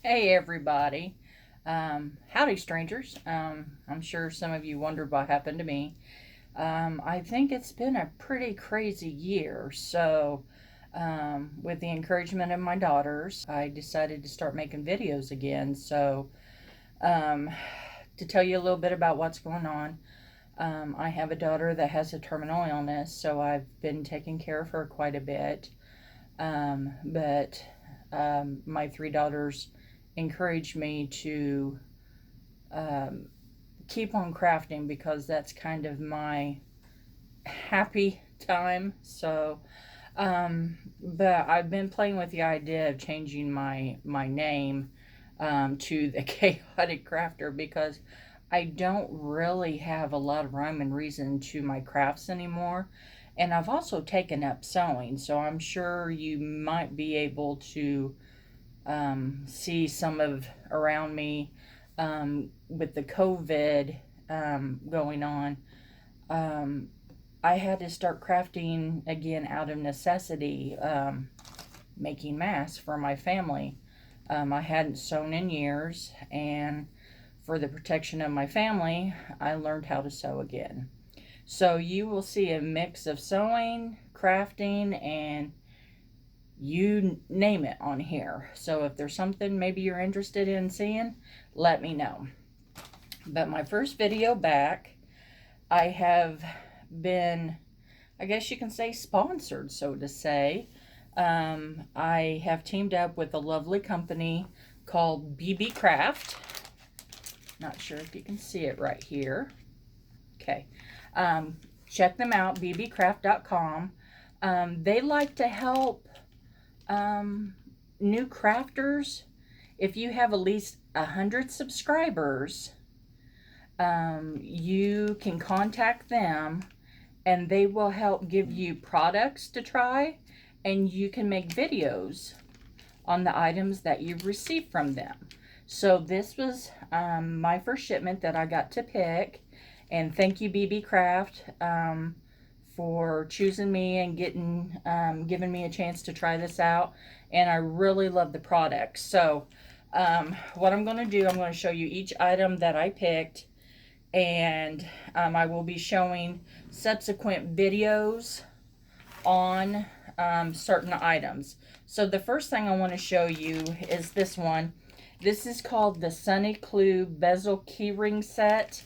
Hey everybody. Howdy strangers. I'm sure some of you wondered what happened to me. I think it's been a pretty crazy year. So, with the encouragement of my daughters, I decided to start making videos again. So, um, to tell you a little bit about what's going on, I have a daughter that has a terminal illness, so I've been taking care of her quite a bit. But my three daughters encouraged me to um, keep on crafting because that's kind of my happy time. But I've been playing with the idea of changing my name to the Chaotic Crafter because I don't really have a lot of rhyme and reason to my crafts anymore. And I've also taken up sewing, so I'm sure you might be able to see some of around me with the COVID going on. Um, I had to start crafting again out of necessity, making masks for my family. I hadn't sewn in years, and for the protection of my family, I learned how to sew again. So you will see a mix of sewing, crafting, and you name it on here. So if there's something maybe you're interested in seeing, let me know. But my first video back, I have been, I guess you can say, sponsored, so to say. I have teamed up with a lovely company called BB Craft. Not sure if you can see it right here. Okay. Check them out, bbcraft.com. They like to help new crafters. If you have at least 100 subscribers, you can contact them and they will help give you products to try, and you can make videos on the items that you've received from them. So this was my first shipment that I got to pick, and thank you BB Craft for choosing me and giving me a chance to try this out. And I really love the product. So what I'm going to do, I'm going to show you each item that I picked, and I will be showing subsequent videos on certain items. So the first thing I want to show you is this one. This is called the Sunny Clue Bezel Keyring Set.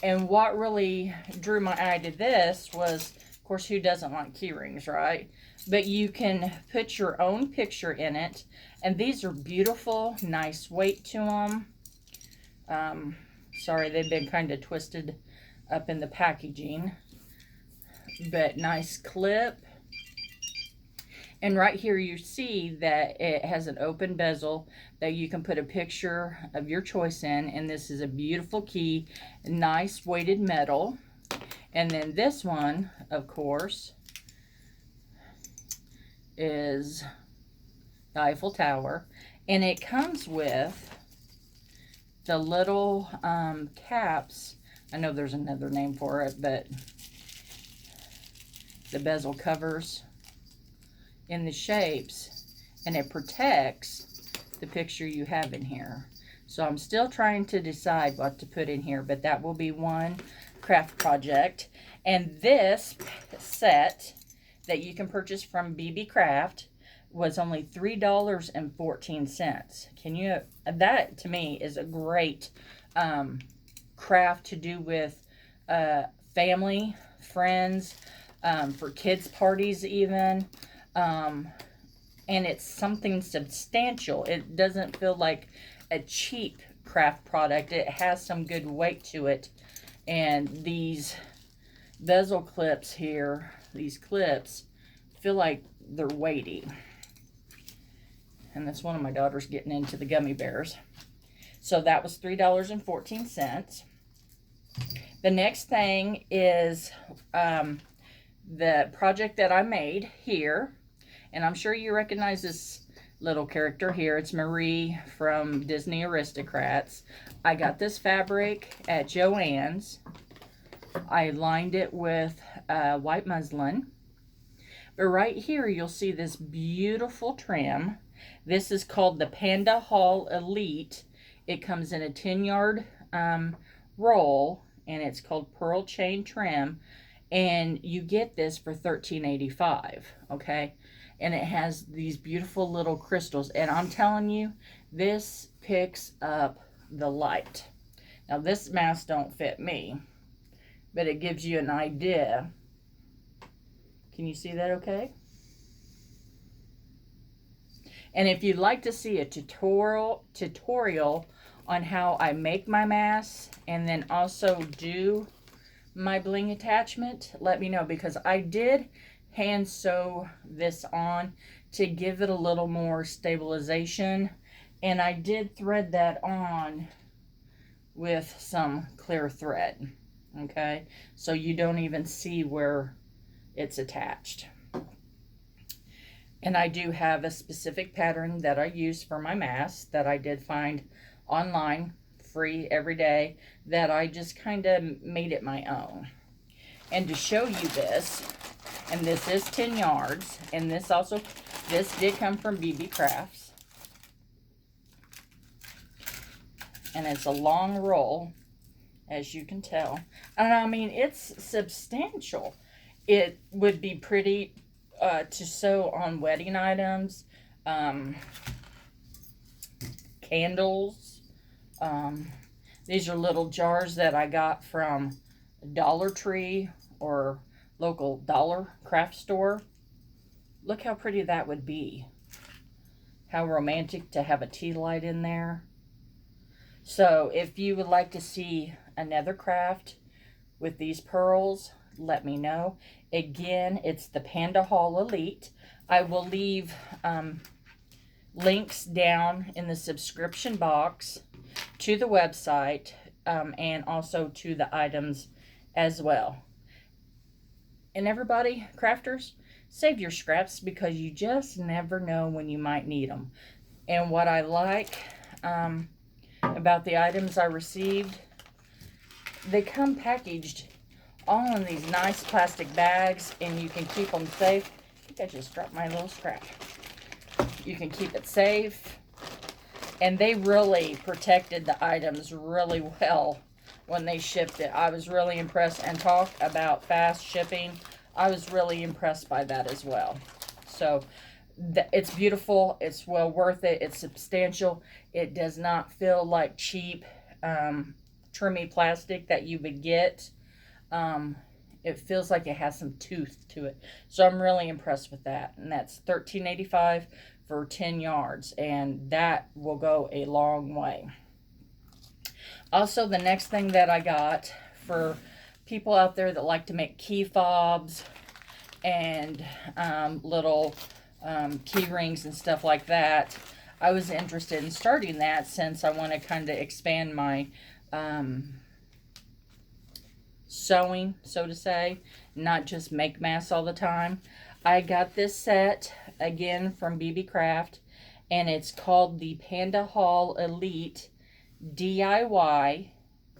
And what really drew my eye to this was, of course, who doesn't like key rings, right? But you can put your own picture in it. And these are beautiful, nice weight to them. Sorry, they've been kind of twisted up in the packaging. But nice clip. And right here you see that it has an open bezel that you can put a picture of your choice in. And this is a beautiful key, nice weighted metal. And then this one, of course, is the Eiffel Tower. And it comes with the little caps. I know there's another name for it, but the bezel covers in the shapes, and it protects the picture you have in here. So I'm still trying to decide what to put in here, but that will be one craft project. And this set that you can purchase from BB Craft was only $3.14. Can you, that to me is a great craft to do with family, friends, for kids parties even. And it's something substantial. It doesn't feel like a cheap craft product. It has some good weight to it. And these bezel clips here, these clips, feel like they're weighty. And that's one of my daughters getting into the gummy bears. So that was $3.14. The next thing is the project that I made here. And I'm sure you recognize this little character here. It's Marie from Disney Aristocrats. I got this fabric at Joann's. I lined it with white muslin. But right here, you'll see this beautiful trim. This is called the Panda Haul Elite. It comes in a 10-yard roll, and it's called Pearl Chain Trim. And you get this for $13.85, okay? And it has these beautiful little crystals. And I'm telling you, this picks up the light. Now, this mask don't fit me, but it gives you an idea. Can you see that okay? And if you'd like to see a tutorial on how I make my masks and then also do my bling attachment, let me know, because I did hand sew this on to give it a little more stabilization, and I did thread that on with some clear thread, okay, so you don't even see where it's attached. And I do have a specific pattern that I use for my mask that I did find online, free every day, that I just kind of made it my own. And to show you this, and this is 10 yards, and this did come from BB Crafts. And it's a long roll, as you can tell. And I mean, it's substantial. It would be pretty to sew on wedding items, candles. These are little jars that I got from Dollar Tree or local dollar craft store. Look how pretty that would be. How romantic to have a tea light in there. So if you would like to see another craft with these pearls, let me know. Again, it's the Panda Haul Elite. I will leave links down in the subscription box to the website and also to the items as well. And everybody, crafters, save your scraps, because you just never know when you might need them. And what I like about the items I received, they come packaged all in these nice plastic bags, and you can keep them safe. I think I just dropped my little scrap. You can keep it safe. And they really protected the items really well when they shipped it. I was really impressed. And talk about fast shipping, I was really impressed by that as well. So it's beautiful. It's well worth it. It's substantial. It does not feel like cheap trimmy plastic that you would get. It feels like it has some tooth to it. So I'm really impressed with that. And that's $13.85 for 10 yards. And that will go a long way. Also, the next thing that I got for people out there that like to make key fobs and little key rings and stuff like that, I was interested in starting that, since I want to kind of expand my sewing, so to say, not just make masks all the time. I got this set again from BB Craft, and it's called the Panda Haul Elite DIY.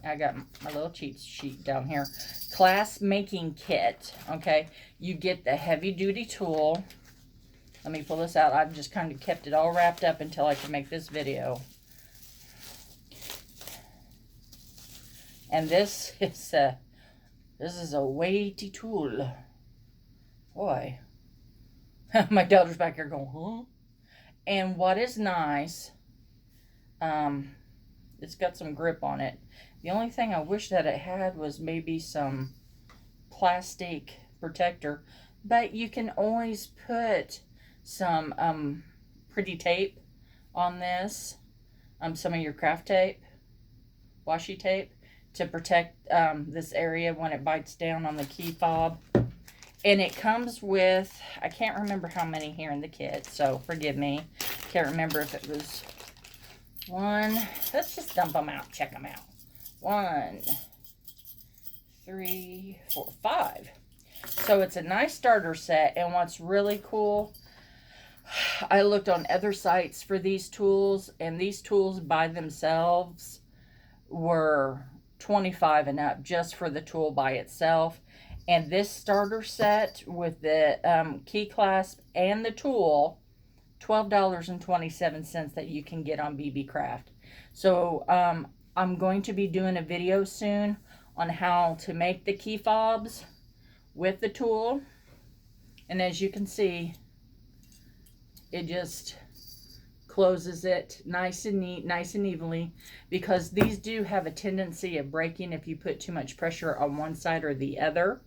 I got my little cheat sheet down here. Class making kit. Okay, you get the heavy duty tool. Let me pull this out. I've just kind of kept it all wrapped up until I can make this video. And this is a weighty tool. Boy. My daughter's back here going, huh? And what is nice, it's got some grip on it. The only thing I wish that it had was maybe some plastic protector. But you can always put some pretty tape on this. Some of your craft tape, washi tape, to protect this area when it bites down on the key fob. And it comes with, I can't remember how many here in the kit, so forgive me. Can't remember if it was one. Let's just dump them out, check them out. 1, 3, 4, 5. So it's a nice starter set. And what's really cool, I looked on other sites for these tools, and these tools by themselves were $25 and up just for the tool by itself. And this starter set with the key clasp and the tool $12.27 that you can get on BB Craft. So I'm going to be doing a video soon on how to make the key fobs with the tool. And as you can see, it just closes it nice and neat, nice and evenly, because these do have a tendency of breaking if you put too much pressure on one side or the other.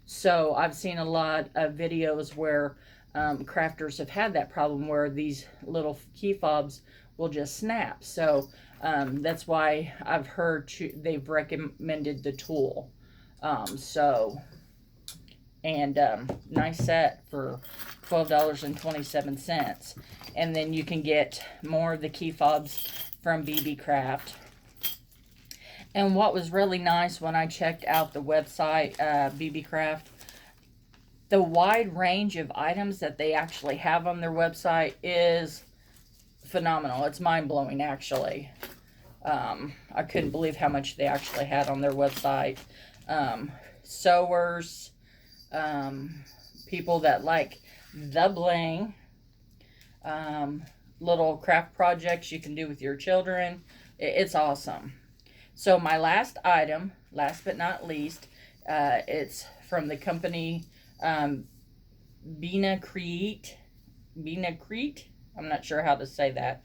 So I've seen a lot of videos where crafters have had that problem where these little key fobs will just snap. So that's why I've heard they've recommended the tool. Nice set for $12.27. And then you can get more of the key fobs from BB Craft. And what was really nice when I checked out the website, BB Craft, the wide range of items that they actually have on their website is phenomenal. It's mind-blowing, actually. I couldn't believe how much they actually had on their website. Sewers, people that like the bling, little craft projects you can do with your children. It's awesome. So my last item, last but not least, it's from the company Bina Crete. I'm not sure how to say that.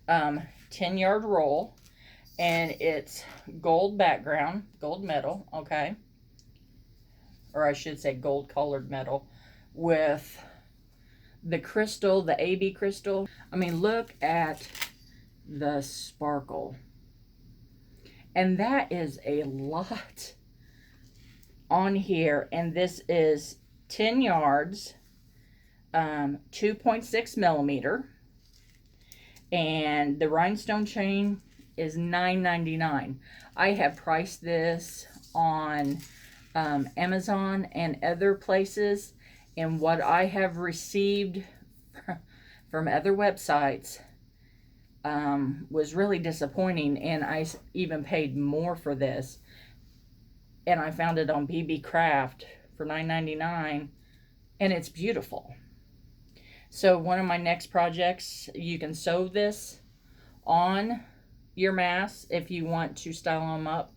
10-yard roll, and it's gold background, gold metal, okay, or I should say gold colored metal with the crystal, the AB crystal. I mean, look at the sparkle. And that is a lot on here. And this is 10 yards, 2.6 millimeter. And the rhinestone chain is $9.99. I have priced this on Amazon and other places. And what I have received from other websites was really disappointing, and I even paid more for this, and I found it on BB Craft for $9.99, and it's beautiful. So one of my next projects, you can sew this on your masks if you want to style them up,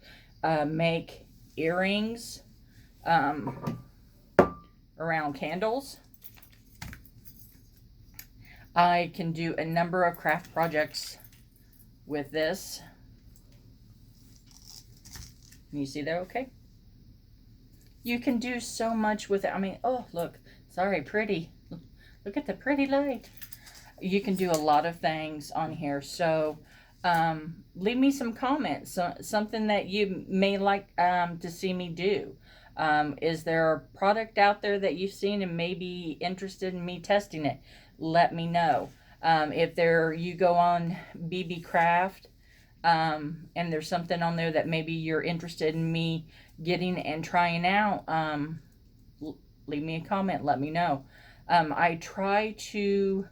make earrings around candles. I can do a number of craft projects with this. You see that okay? You can do so much with it. I mean, oh, look. Sorry, pretty. Look at the pretty light. You can do a lot of things on here. So, leave me some comments. Something that you may like to see me do. Is there a product out there that you've seen and may be interested in me testing it? Let me know. If you go on BB Craft and there's something on there that maybe you're interested in me getting and trying out, leave me a comment. Let me know. I try to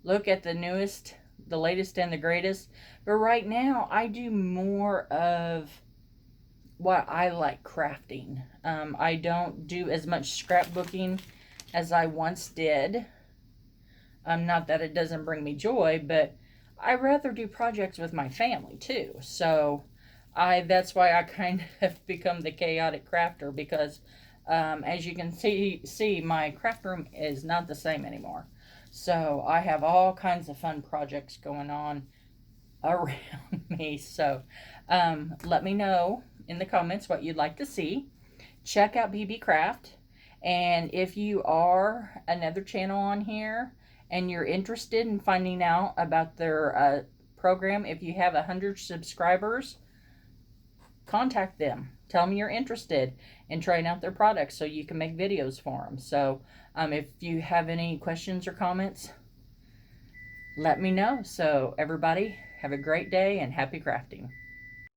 look at the newest, the latest and the greatest, but right now I do more of what I like crafting. I don't do as much scrapbooking as I once did. Not that it doesn't bring me joy, but I rather do projects with my family too. So that's why I kind of become the chaotic crafter, because as you can see, my craft room is not the same anymore. So I have all kinds of fun projects going on around me. So let me know in the comments what you'd like to see. Check out BB Craft. And if you are another channel on here and you're interested in finding out about their program, if you have 100 subscribers, contact them. Tell them you're interested in trying out their products so you can make videos for them. So if you have any questions or comments, let me know. So everybody, have a great day and happy crafting.